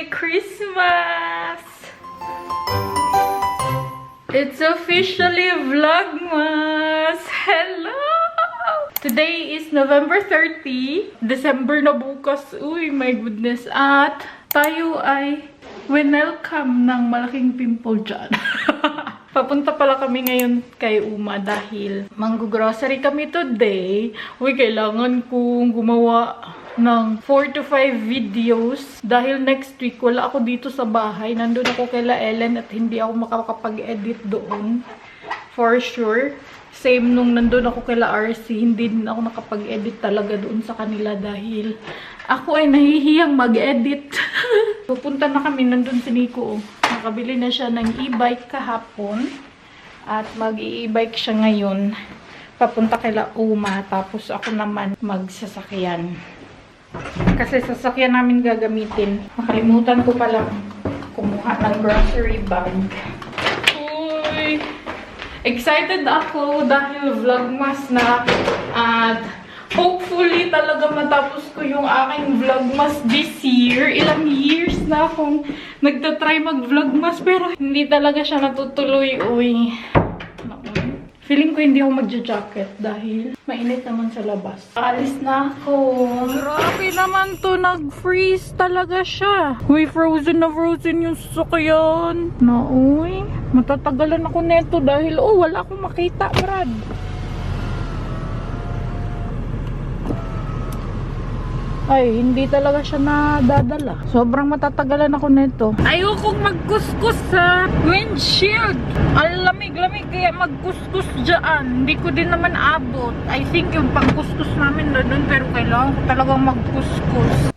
Merry Christmas! It's officially Vlogmas! Hello! Today is November 30. December na bukas. Uy, my goodness. At tayo ay welcome ng malaking pimple dyan. Papunta pala kami ngayon kay Uma dahil manggo-grocery kami today. Uy, kailangan kong gumawa ng 4 to 5 videos dahil next week wala ako dito sa bahay. Nandun ako kay Ellen at hindi ako makakapag-edit doon. For sure. Same nung nandun ako kay RC, hindi din ako nakapag-edit talaga doon sa kanila dahil ako ay nahihiyang mag-edit. Pupunta na kami, nandun si Nico. Nakabili na siya ng e-bike kahapon at mag-e-bike siya ngayon. Papunta kay Uma, tapos ako naman magsasakyan. Kasi sasakyan namin gagamitin. Makalimutan ko pala kumuha ng grocery bag. Uy! Excited ako dahil vlogmas na at hopefully talaga matapos ko yung aking vlogmas this year. Ilang years na akong nagtatry mag-vlogmas pero hindi talaga siya natutuloy. Uy. Feeling ko hindi ako magja-jacket dahil mainit naman sa labas. Alis na ako. Grabe naman to. Nag-freeze talaga siya. Uy, frozen na frozen yung sasakyan. Uy. Matatagalan ako neto dahil wala akong makita, Brad. Ay, hindi talaga siya nadadala. Sobrang matatagalan ako nito. Ayokong magkuskus sa windshield. Ang lamig-lamig kaya magkuskus dyan. Hindi ko din naman abot. I think yung pagkuskus namin na doon pero kailangan ko talagang magkuskus.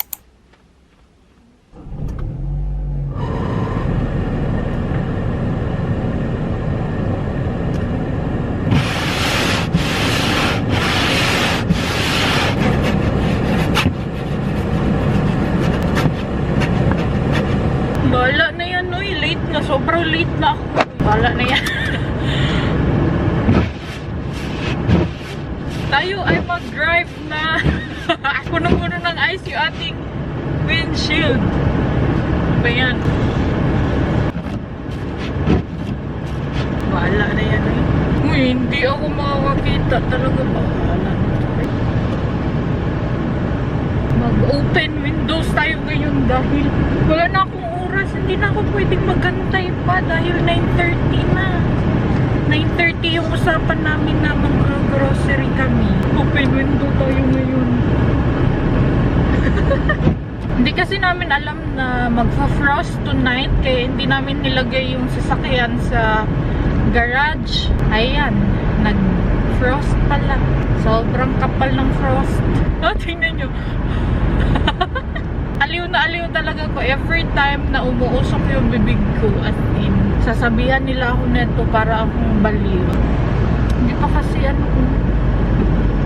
Bala na yan, uy. Late na. Sobrang late na ako. Bala na yan. Tayo ay mag-drive na. Punong-puno ng ice yung ating windshield. Ba yan? Bala na yan, uy. Uy, hindi ako makakakita. Talaga bala. Mag-open windows tayo ngayon dahil wala na akong oras. Hindi na ako pwedeng magantay pa dahil 9:30 na. 9:30 yung usapan namin na mag-grocery kami. Open window tayo ngayon. Hindi kasi namin alam na magfa-frost tonight kaya hindi namin nilagay yung sasakyan sa garage. Ayan, nag-frost pala. Sobrang kapal ng frost. Tingnan nyo. Aliw na aliw talaga ko every time na umuusok yung bibig ko. At sasabihan nila ako neto para akong baliw. Hindi pa kasi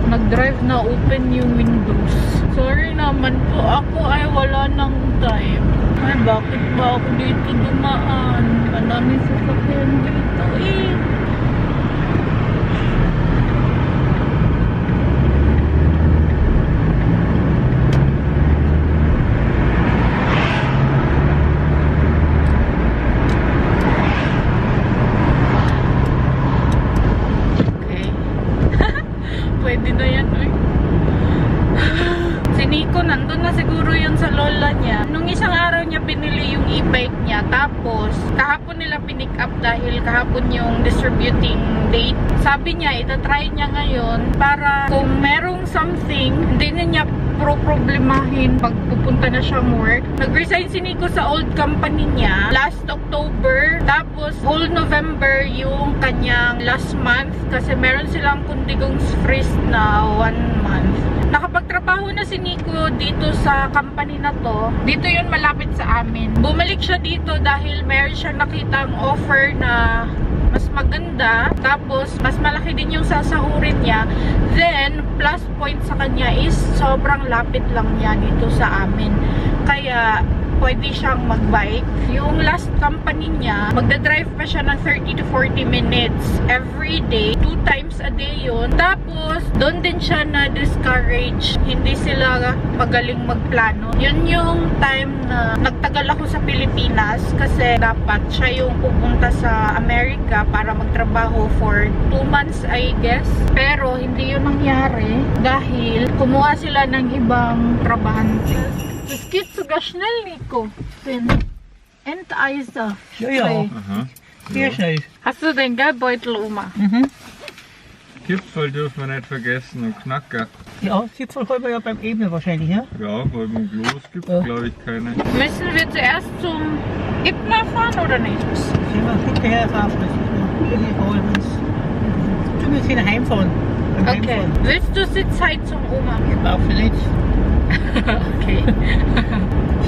nag-drive na open yung windows. Sorry naman po, ako ay wala ng time. Ay, bakit ba ako dito dumaan? Maraming sasakyan dito Pwede na yan, uy. Si Nico, nandun na siguro yun sa lola niya. Nung isang araw niya pinili yung e-bike niya. Tapos, kahapon nila pinick up dahil kahapon yung distributing date. Sabi niya, itatry niya ngayon para kung merong something, hindi na niya problemahin pag pupunta na siyang work. Nag-resign si Nico sa old company niya last October. Tapos, whole November yung kanyang last month kasi meron silang kundigong freeze na 1 month. Nakapagtrabaho na si Nico dito sa company na to. Dito yun malapit sa amin. Bumalik siya dito dahil meron siya nakitang offer na mas maganda. Tapos, mas malaki din yung sasahurin niya. Then, plus point sa kanya is sobrang lapit lang niya dito sa amin. Kaya, pwede siyang mag-bike. Yung last company niya, magdadrive pa siya ng 30 to 40 minutes every day. 2 times a day yun. Tapos, doon din siya na-discourage. Hindi sila magaling magplano. Yun yung time na nagtagal ako sa Pilipinas kasi dapat siya yung pupunta sa Amerika para magtrabaho for 2 months, I guess. Pero, hindi yun nangyari dahil kumuha sila ng ibang trabahante. Es geht sogar schnell, Nico. Enteiser. Ja, ja. Sehr schnell. Hast du den Geldbeutel, Oma? Gipfel dürfen wir nicht vergessen und Knacker. Ja, Gipfel holen wir ja beim Ebner wahrscheinlich, ja? Ja, weil beim Gloß gibt es Ja. glaube ich keine. Müssen wir zuerst zum Ibner fahren oder nicht? Sind wir hinterher fahren, das ist noch hier holen wir uns. Tun wir jetzt wieder heimfahren. Beim Okay. Heimfahren. Willst du Sitzheizung, Oma? Ich brauche nicht, Okay.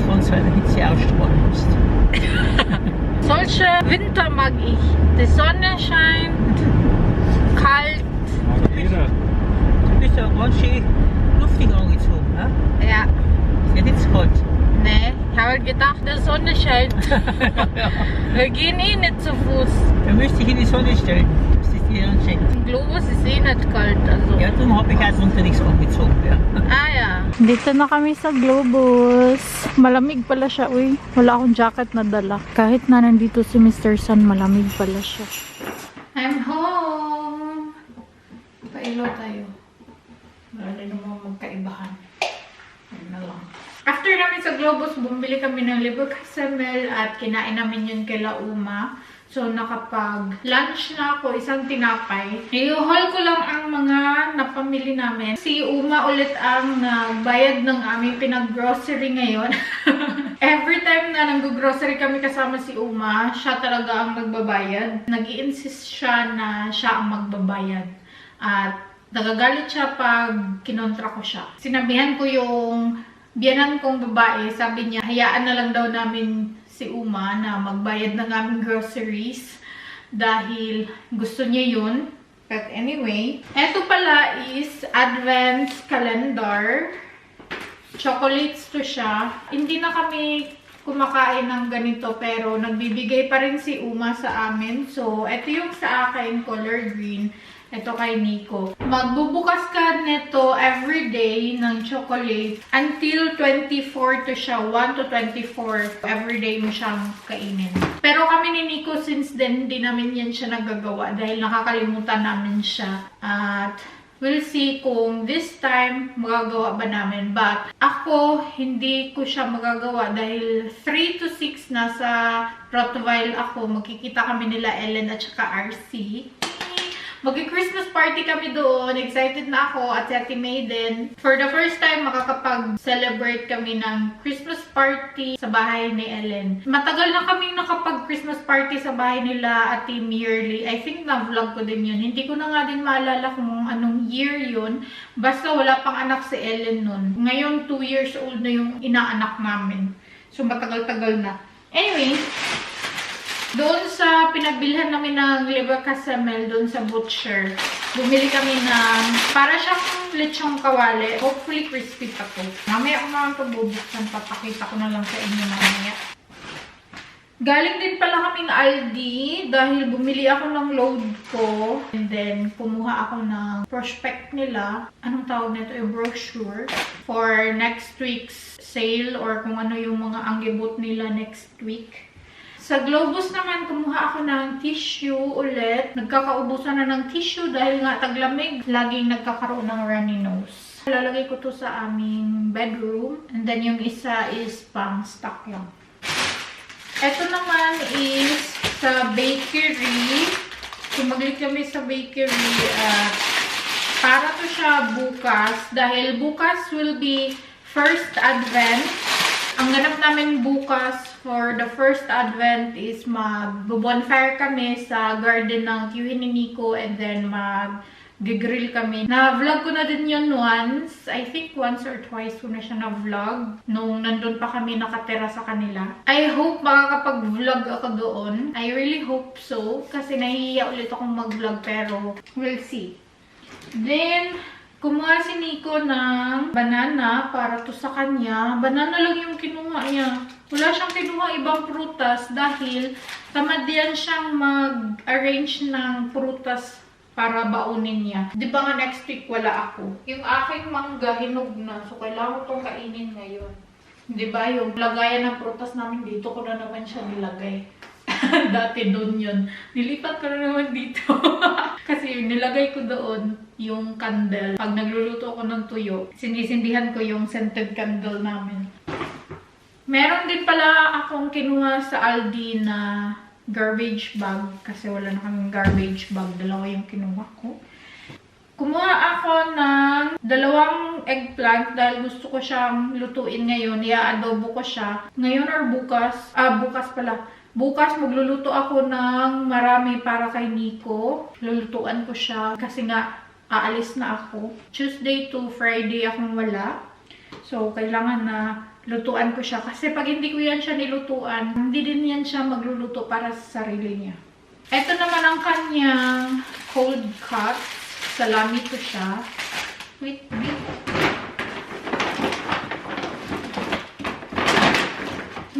sonst weil der Hitze ausstrahlen musst. Solche Winter mag ich. Die Sonne scheint, kalt. Mag jeder. Du bist ja ganz schön luftig angezogen, ne? Ja. Ist ja nicht zu kalt. Nee, ich habe gedacht, die Sonne scheint. Ja. Wir gehen eh nicht zu Fuß. Da müsste ich in die Sonne stellen. Das ist dir anscheinend. Im Globus ist eh nicht kalt. Also. Ja, darum habe ich auch drunter nichts angezogen. Ja. Ah, ja. Dito na kami sa Globus. Malamig pala siya, uy. Wala akong jacket na dala. Kahit na nandito si Mr. Sun, malamig pala siya. I'm home! Pailo tayo. Wala din naman magkaibahan. Ayun na lang. After namin sa Globus, bumili kami ng liver casamel at kinain namin yun kay Lauma. So, nakapag-lunch na ako, isang tinapay. I-haul ko lang ang mga napamili namin. Si Uma ulit ang nagbayad ng aming pinag-grocery ngayon. Every time na nag-grocery kami kasama si Uma, siya talaga ang nagbabayad. Nag-i-insist siya na siya ang magbabayad. At nagagalit siya pag kinontra ko siya. Sinabihan ko yung biyanan kong babae, sabi niya, hayaan na lang daw namin si Uma na magbayad ng aming groceries dahil gusto niya yun. But anyway, eto pala is Advent calendar. Chocolates to siya. Hindi na kami kumakain ng ganito pero nagbibigay pa rin si Uma sa amin. So, eto yung sa akin, color green. Ito kay Nico. Magbubukas ka nito everyday ng chocolate until 24 to siya. 1 to 24. Everyday mo siyang kainin. Pero kami ni Nico, since then, hindi namin yan siya nagagawa dahil nakakalimutan namin siya. At we'll see kung this time magagawa ba namin. But ako, hindi ko siya magagawa dahil 3 to 6 nasa Rottweil ako. Magkikita kami nila Ellen at saka RC. Mag-Christmas party kami doon. Excited na ako at si Ate Maiden. For the first time, makakapag-celebrate kami ng Christmas party sa bahay ni Ellen. Matagal na kami nakapag-Christmas party sa bahay nila Ate Mirly. I think na-vlog ko din yun. Hindi ko na nga din maalala kung anong year yun. Basta wala pang anak si Ellen nun. Ngayon, 2 years old na yung inaanak namin. So, matagal-tagal na. Anyway, doon sa pinabilhan namin ng liver casamel, doon sa butcher, bumili kami ng, para siyang lechong kawali. Hopefully crispy pa to. Mamaya ko naman ito bubuksan, papakita ko na lang sa inyo mamaya. Galing din pala kaming Aldi dahil bumili ako ng load ko. And then, kumuha ako ng prospect nila. Anong tawag nito? A brochure for next week's sale or kung ano yung mga anggibot nila next week. Sa Globus naman, kumuha ako ng tissue ulit. Nagkakaubusan na ng tissue dahil nga taglamig. Laging nagkakaroon ng runny nose. Lalagay ko to sa aming bedroom. And then yung isa is pang stock lang. Ito naman is sa bakery. Sumaglit kami sa bakery. Para to siya bukas. Dahil bukas will be first Advent. Ang ganap namin bukas for the first Advent is mag-bonfire kami sa garden ng Kiwi ni Nico and then mag-grill kami. Na-vlog ko na din yun once. I think once or twice ko na siya na-vlog nung nandun pa kami nakatira sa kanila. I hope makakapag-vlog ako doon. I really hope so kasi nahihiya ulit akong mag-vlog pero we'll see. Then, Kumuha si Nico ng banana para to sa kanya. Banana lang yung kinuha niya. Wala siyang kinuha ibang prutas dahil tamad yan siyang mag-arrange ng prutas para baunin niya. Di ba nga next week wala ako? Yung aking mangga hinog na. So kailangan ko itong kainin ngayon. Di ba yung lagayan ng prutas namin dito ko na naman siya nilagay. Dati doon yun. Nilipat ko na naman dito. Kasi nilagay ko doon yung candle. Pag nagluluto ako ng tuyo, sinisindihan ko yung scented candle namin. Meron din pala akong kinuha sa Aldi na garbage bag. Kasi wala na kaming garbage bag. Dalawa yung kinuha ko. Kumuha ako ng 2 eggplant dahil gusto ko siyang lutuin ngayon. I-adobo ko siya. Ngayon or bukas? Bukas pala. Bukas magluluto ako ng marami para kay Nico. Lulutuan ko siya kasi nga aalis na ako. Tuesday to Friday akong wala. So, kailangan na lutuan ko siya. Kasi pag hindi ko yan siya nilutuan, hindi din yan siya magluluto para sa sarili niya. Ito naman ang kanyang cold cut. Salami ko siya. Wait.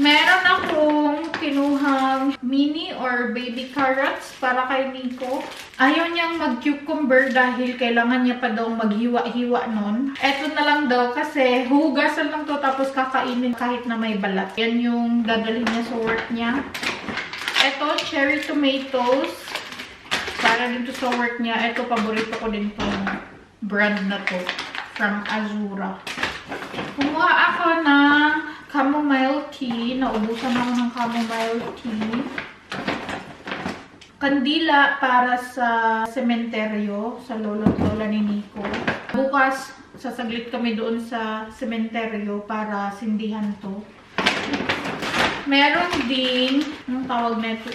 Meron akong kinuhang mini or baby carrots para kay Nico. Ayaw niyang mag-cucumber dahil kailangan niya pa daw maghiwa-hiwa nun. Eto na lang daw kasi hugasan lang to tapos kakainin kahit na may balat. Yan yung dadalhin niya sa work niya. Eto, cherry tomatoes. Para dito sa work niya. Eto, paborito ko din tong brand na to. From Azura. Kumuha ako ng chamomile tea. Naubusan ako ng chamomile tea. Kandila para sa sementeryo, sa lolo't lola ni Nico. Bukas, sasaglit kami doon sa sementeryo para sindihan to. Meron din, anong tawag na ito?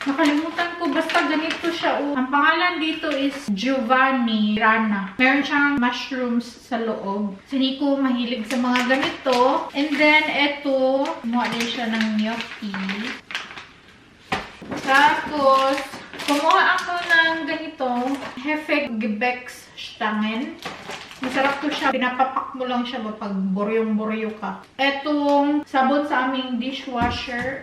Nakalimutan ko, basta ganito siya. Ang pangalan dito is Giovanni Rana. Meron siyang mushrooms sa loob. Si Nico mahilig sa mga ganito. And then, ito, kumuha din siya ng gnocchi. Tapos, kumuha ako ng ganito, Hefegebex Stangen. Masarap to siya. Pinapapak mo lang siya pag boryong-boryo ka. Etong sabon sa aming dishwasher.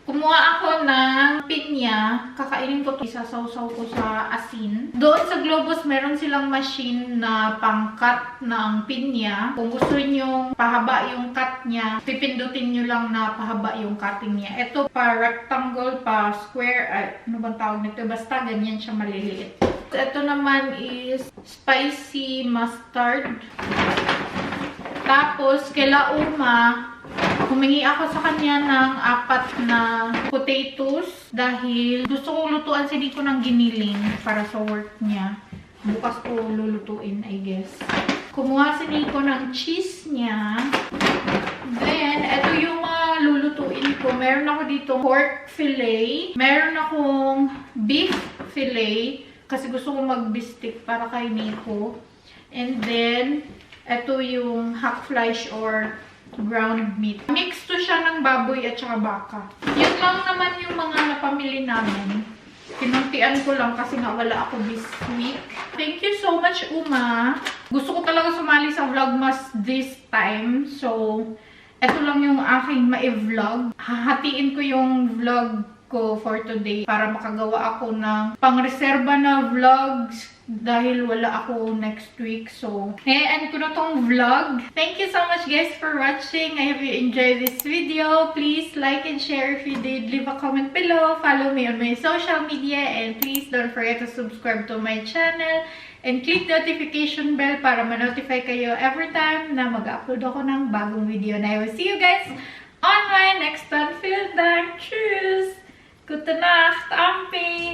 Kumuha ako ng pinya. Kakainin ko ito. Isasawsaw ko sa asin. Doon sa Globus, meron silang machine na pang-cut ng pinya. Kung gusto nyo pahaba yung cut niya, pipindutin nyo lang na pahaba yung cutting niya. Ito pa rectangle, pa square. Ano bang tawag nito? Basta ganyan siya maliliit. Ito naman is spicy mustard. Tapos, kila Uma, humingi ako sa kanya ng 4 na potatoes dahil gusto kong lutuan si Nico ng giniling para sa work niya. Bukas ko lulutuin, I guess. Kumuha si Nico ng cheese niya. Then, ito yung mga lulutuin ko. Meron ako dito pork fillet. Meron akong beef fillet kasi gusto kong mag-bistik para kay Nico. And then, ito yung hackfleisch or ground meat. Mix to siya ng baboy at saka baka. Yun lang naman yung mga napamili namin. Kinuntian ko lang kasi nga wala ako this week. Thank you so much, Uma. Gusto ko talaga sumali sa Vlogmas this time. So, eto lang yung aking ma-vlog. Hahatiin ko yung vlog ko for today para makagawa ako ng pang-reserva na vlogs dahil wala ako next week. So, end ko na tong vlog. Thank you so much guys for watching. I hope you enjoyed this video. Please like and share if you did. Leave a comment below. Follow me on my social media. And please don't forget to subscribe to my channel. And click the notification bell para ma-notify kayo every time na mag-upload ako ng bagong video. And I will see you guys on my next Unfiltered. Tschüss! Gute Nacht, Amping!